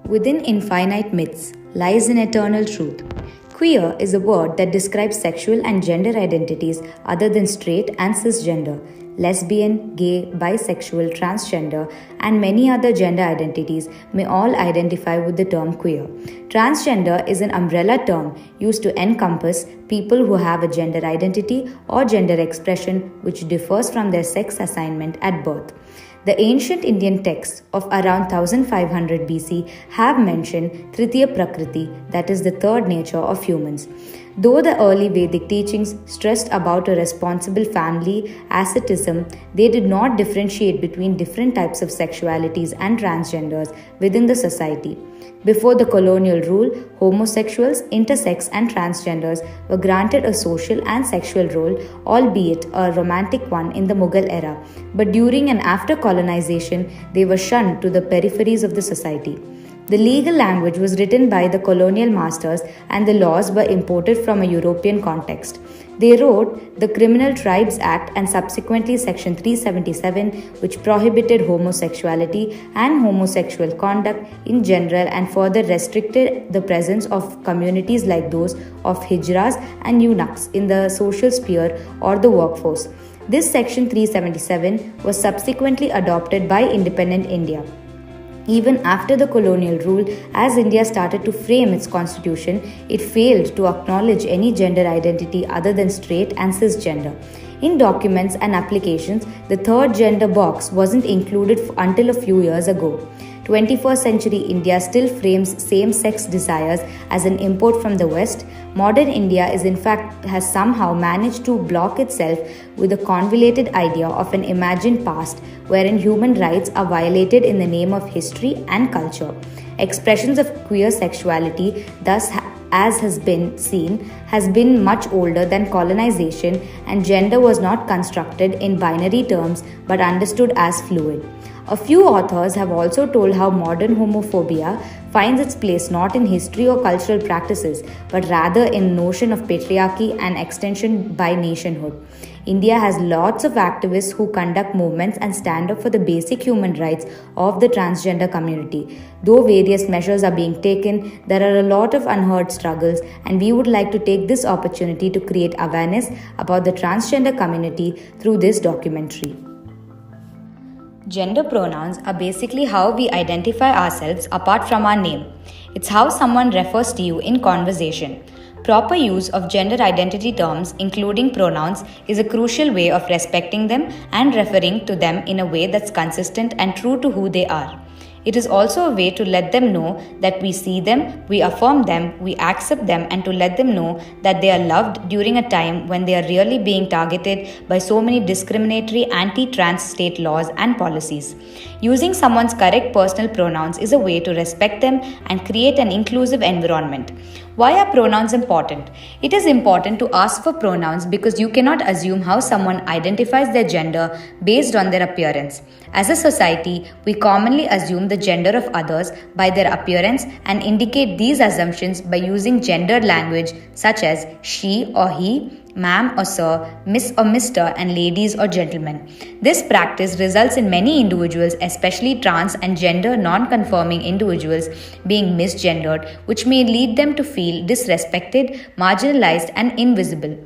Within infinite myths lies an eternal truth. Queer is a word that describes sexual and gender identities other than straight and cisgender. Lesbian, gay, bisexual, transgender, and many other gender identities may all identify with the term queer. Transgender is an umbrella term used to encompass people who have a gender identity or gender expression which differs from their sex assignment at birth. The ancient Indian texts of around 1500 BC have mentioned Tritiya Prakriti, that is the third nature of humans. Though the early Vedic teachings stressed about a responsible family asceticism, they did not differentiate between different types of sexualities and transgenders within the society. Before the colonial rule, homosexuals, intersex, and transgenders were granted a social and sexual role, albeit a romantic one in the Mughal era. But during and after colonization, they were shunned to the peripheries of the society. The legal language was written by the colonial masters and the laws were imported from a European context. They wrote the Criminal Tribes Act and subsequently Section 377, which prohibited homosexuality and homosexual conduct in general and further restricted the presence of communities like those of hijras and eunuchs in the social sphere or the workforce. This Section 377 was subsequently adopted by independent India. Even after the colonial rule, as India started to frame its constitution, it failed to acknowledge any gender identity other than straight and cisgender. In documents and applications, the third gender box wasn't included until a few years ago. 21st century India still frames same-sex desires as an import from the West. Modern India has somehow managed to block itself with a convoluted idea of an imagined past wherein human rights are violated in the name of history and culture. Expressions of queer sexuality, thus, as has been seen, has been much older than colonization, and gender was not constructed in binary terms but understood as fluid. A few authors have also told how modern homophobia finds its place not in history or cultural practices, but rather in notion of patriarchy and extension by nationhood. India has lots of activists who conduct movements and stand up for the basic human rights of the transgender community. Though various measures are being taken, there are a lot of unheard struggles, and we would like to take this opportunity to create awareness about the transgender community through this documentary. Gender pronouns are basically how we identify ourselves apart from our name. It's how someone refers to you in conversation. Proper use of gender identity terms, including pronouns, is a crucial way of respecting them and referring to them in a way that's consistent and true to who they are. It is also a way to let them know that we see them, we affirm them, we accept them, and to let them know that they are loved during a time when they are really being targeted by so many discriminatory anti-trans state laws and policies. Using someone's correct personal pronouns is a way to respect them and create an inclusive environment. Why are pronouns important? It is important to ask for pronouns because you cannot assume how someone identifies their gender based on their appearance. As a society, we commonly assume the gender of others by their appearance and indicate these assumptions by using gendered language such as she or he, ma'am or sir, miss or mister, and ladies or gentlemen. This practice results in many individuals, especially trans and gender non-conforming individuals, being misgendered, which may lead them to feel disrespected, marginalized, and invisible.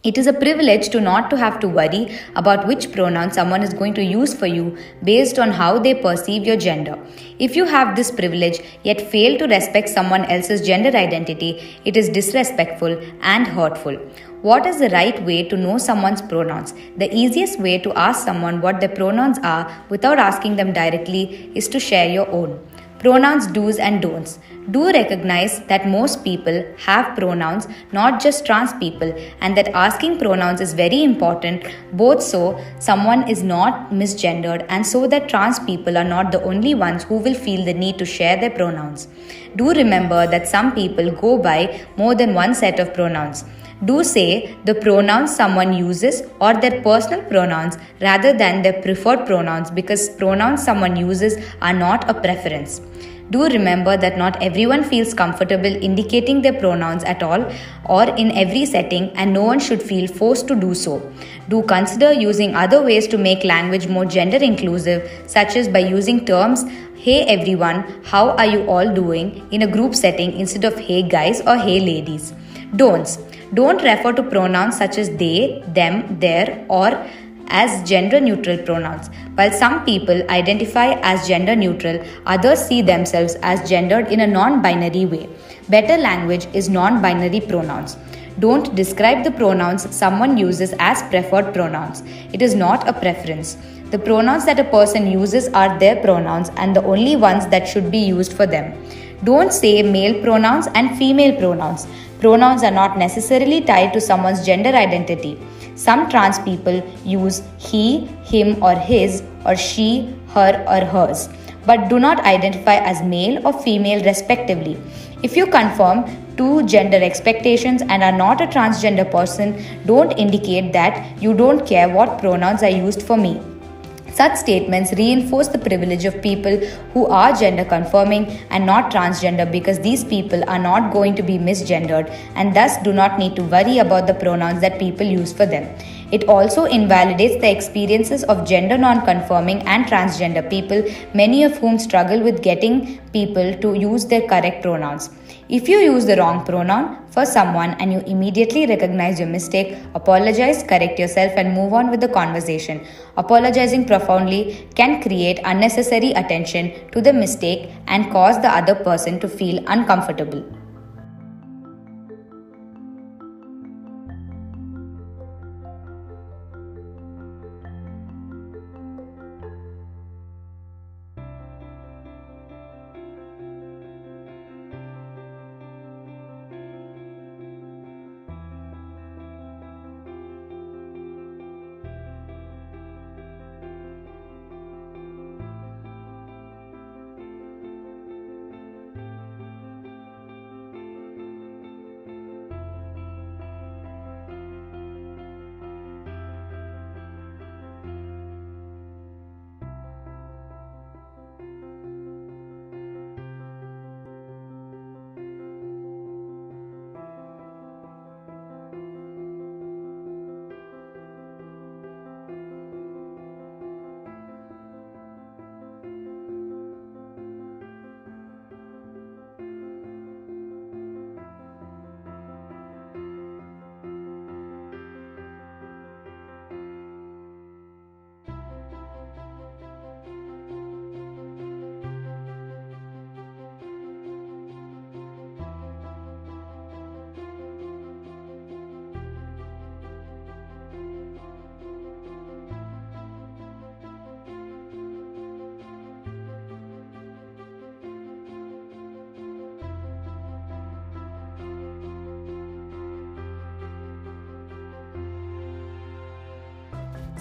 It is a privilege to not to have to worry about which pronoun someone is going to use for you based on how they perceive your gender. If you have this privilege yet fail to respect someone else's gender identity, it is disrespectful and hurtful. What is the right way to know someone's pronouns? The easiest way to ask someone what their pronouns are without asking them directly is to share your own. Pronouns do's and don'ts. Do recognize that most people have pronouns, not just trans people, and that asking pronouns is very important, both so someone is not misgendered and so that trans people are not the only ones who will feel the need to share their pronouns. Do remember that some people go by more than one set of pronouns. Do say the pronouns someone uses or their personal pronouns rather than their preferred pronouns because pronouns someone uses are not a preference. Do remember that not everyone feels comfortable indicating their pronouns at all or in every setting, and no one should feel forced to do so. Do consider using other ways to make language more gender inclusive, such as by using terms "Hey everyone, how are you all doing?" in a group setting instead of "Hey guys" or "Hey ladies." Don'ts. Don't refer to pronouns such as they, them, their, or as gender neutral pronouns. While some people identify as gender neutral, others see themselves as gendered in a non binary way. Better language is non binary pronouns. Don't describe the pronouns someone uses as preferred pronouns. It is not a preference. The pronouns that a person uses are their pronouns and the only ones that should be used for them. Don't say male pronouns and female pronouns. Pronouns are not necessarily tied to someone's gender identity. Some trans people use he, him, or his, or she, her, or hers, but do not identify as male or female respectively. If you conform to gender expectations and are not a transgender person, don't indicate that you don't care what pronouns are used for me. Such statements reinforce the privilege of people who are gender conforming and not transgender, because these people are not going to be misgendered and thus do not need to worry about the pronouns that people use for them. It also invalidates the experiences of gender non-conforming and transgender people, many of whom struggle with getting people to use their correct pronouns. If you use the wrong pronoun for someone and you immediately recognize your mistake, apologize, correct yourself, and move on with the conversation. Apologizing profoundly can create unnecessary attention to the mistake and cause the other person to feel uncomfortable.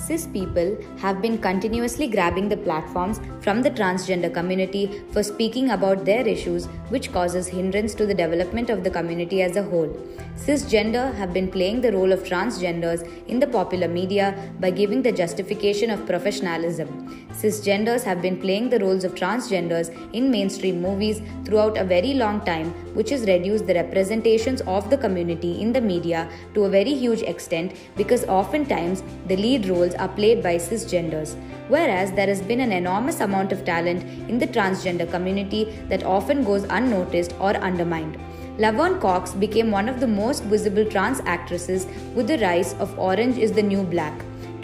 Cis people have been continuously grabbing the platforms from the transgender community for speaking about their issues, which causes hindrance to the development of the community as a whole. Cisgender have been playing the role of transgenders in the popular media by giving the justification of professionalism. Cisgenders have been playing the roles of transgenders in mainstream movies throughout a very long time, which has reduced the representations of the community in the media to a very huge extent, because oftentimes the lead roles are played by cisgenders, whereas there has been an enormous amount of talent in the transgender community that often goes unnoticed or undermined. Laverne Cox became one of the most visible trans actresses with the rise of Orange is the New Black.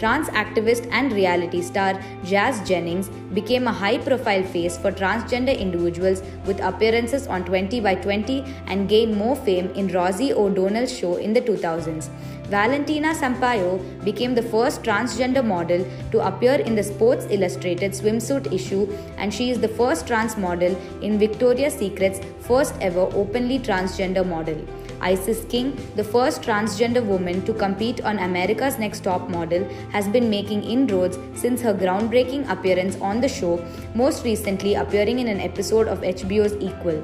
Trans activist and reality star Jazz Jennings became a high-profile face for transgender individuals with appearances on 20 by 20 and gained more fame in Rosie O'Donnell's show in the 2000s. Valentina Sampaio became the first transgender model to appear in the Sports Illustrated swimsuit issue, and she is the first trans model in Victoria's Secret's first ever openly transgender model. Isis King, the first transgender woman to compete on America's Next Top Model, has been making inroads since her groundbreaking appearance on the show, most recently appearing in an episode of HBO's Equal.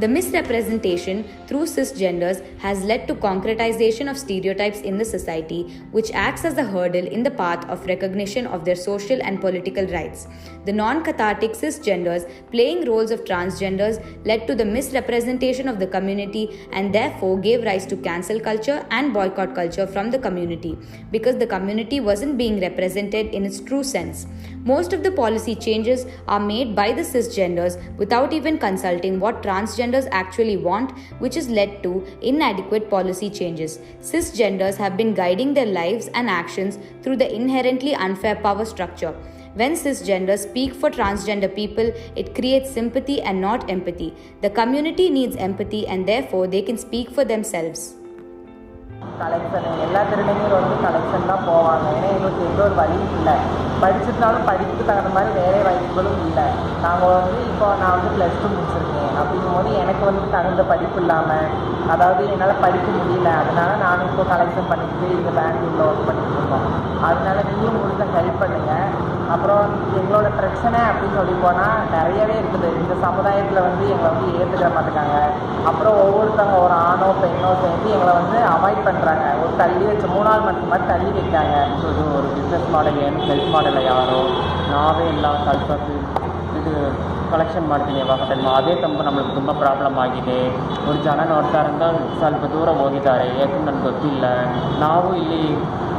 The misrepresentation through cisgenders has led to concretization of stereotypes in the society, which acts as a hurdle in the path of recognition of their social and political rights. The non-cathartic cisgenders playing roles of transgenders led to the misrepresentation of the community and therefore gave rise to cancel culture and boycott culture from the community, because the community wasn't being represented in its true sense. Most of the policy changes are made by the cisgenders without even consulting what transgenders actually want, which has led to inadequate policy changes. Cisgenders have been guiding their lives and actions through the inherently unfair power structure. When cisgenders speak for transgender people, it creates sympathy and not empathy. The community needs empathy and therefore they can speak for themselves. Collection எல்லா திருநங்கையும் வந்து collection தான் போவாங்க. ஏன்னா எங்களுக்கு எந்த ஒரு வழியும் இல்லை. படிச்சிருந்தாலும் படிப்புக்கு தகுந்த மாதிரி வேலை வாய்ப்புகளும் இல்லை. நாங்கள் வந்து இப்போ நான் வந்து +2 முடிச்சிருக்கேன். அப்படிங்கும்போது எனக்கு வந்து தகுந்த படிப்பு இல்லாமல், அதாவது என்னால் படிக்க முடியல. அதனால நானும் இப்போ கலெக்ஷன் பண்ணிக்கிட்டு இங்கே பெங்களூரில் ஒர்க் பண்ணிகிட்டு இருக்கோம். அதனால நீங்களும் முடிஞ்ச ஹெல்ப் பண்ணுங்கள். அப்புறம் எங்களோட பிரச்சனை அப்படின்னு சொல்லி போனால் நிறையவே இருக்குது. இந்த சமுதாயத்தில் வந்து எங்களை வந்து ஏற்றுக்கிற மாட்டேங்காங்க. அப்புறம் ஒவ்வொருத்தவங்க ஒரு ஆணோ பெண்ணோ சேர்ந்து எங்களை வந்து அவாய்ட் பண்ணுறாங்க. ஒரு தள்ளி வச்ச 3 மந்த் மாதிரி தள்ளி வைக்காங்க. ಇದು ஒரு ಬಿಸ್ನೆಸ್ ಮಾಡಲಿ ಏನು ಹೆಲ್ಪ್ ಮಾಡಲ್ಲ ಯಾರು. ನಾವೇ ಎಲ್ಲ ಸ್ವಲ್ಪ ಇದು ಕಲೆಕ್ಷನ್ ಮಾಡ್ತೀನಿ ಯಾವಾಗ ಟೈಮ್. ಅದೇ ತಂಪು ನಮಗೆ ತುಂಬ ಪ್ರಾಬ್ಲಮ್ ಆಗಿದೆ. ஒரு ಜನ ನೋಡ್ತಾರಿಂದ ಸ್ವಲ್ಪ ದೂರ ಹೋಗಿದ್ದಾರೆ. ಯಾಕೆ ನನಗೆ ಗೊತ್ತಿಲ್ಲ. ನಾವು ಇಲ್ಲಿ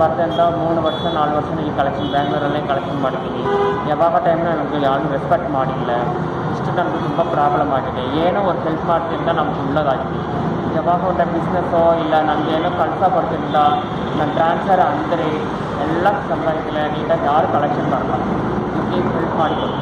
ಬರ್ದಿಂದ 3 ವರ್ಷ 4 ವರ್ಷ ಇಲ್ಲಿ ಕಲೆಕ್ಷನ್ ಬ್ಯಾಂಗ್ಳೂರಲ್ಲೇ ಕಲೆಕ್ಷನ್ ಮಾಡ್ತೀವಿ. ಯಾವಾಗ ಟೈಮ್ನ ನನಗೆ ಯಾರು ರೆಸ್ಪೆಕ್ಟ್ ಮಾಡಿಲ್ಲ. ಇಷ್ಟು ನನಗೆ ತುಂಬ ಪ್ರಾಬ್ಲಮ್ ಆಗಿದೆ. ಏನೋ ಒಂದು ಹೆಲ್ಪ್ ಮಾಡ್ತಿಂದ ನಮ್ಗೆ ಒಳ್ಳೆದಾಗಿದೆ. ಯಾವಾಗ ಒಂದು ಬಿಸ್ನೆಸ್ಸೋ ಇಲ್ಲ ನನಗೇನೋ ಕೆಲಸ ಬರ್ತಿಲ್ಲ, ನಾನು ಟ್ರಾನ್ಸ್ಫರ್ ಅಂದರೆ ಎಲ್ಲ ಸಂಬಂಧಿಸಿಲ್ಲ ನೀಟಾಗಿ ಯಾರು ಕಲೆಕ್ಷನ್ ಮಾಡಲ್ಲ. ಪ್ಲೀಸ್ ಹೆಲ್ಪ್ ಮಾಡಿಕೊಡಿ.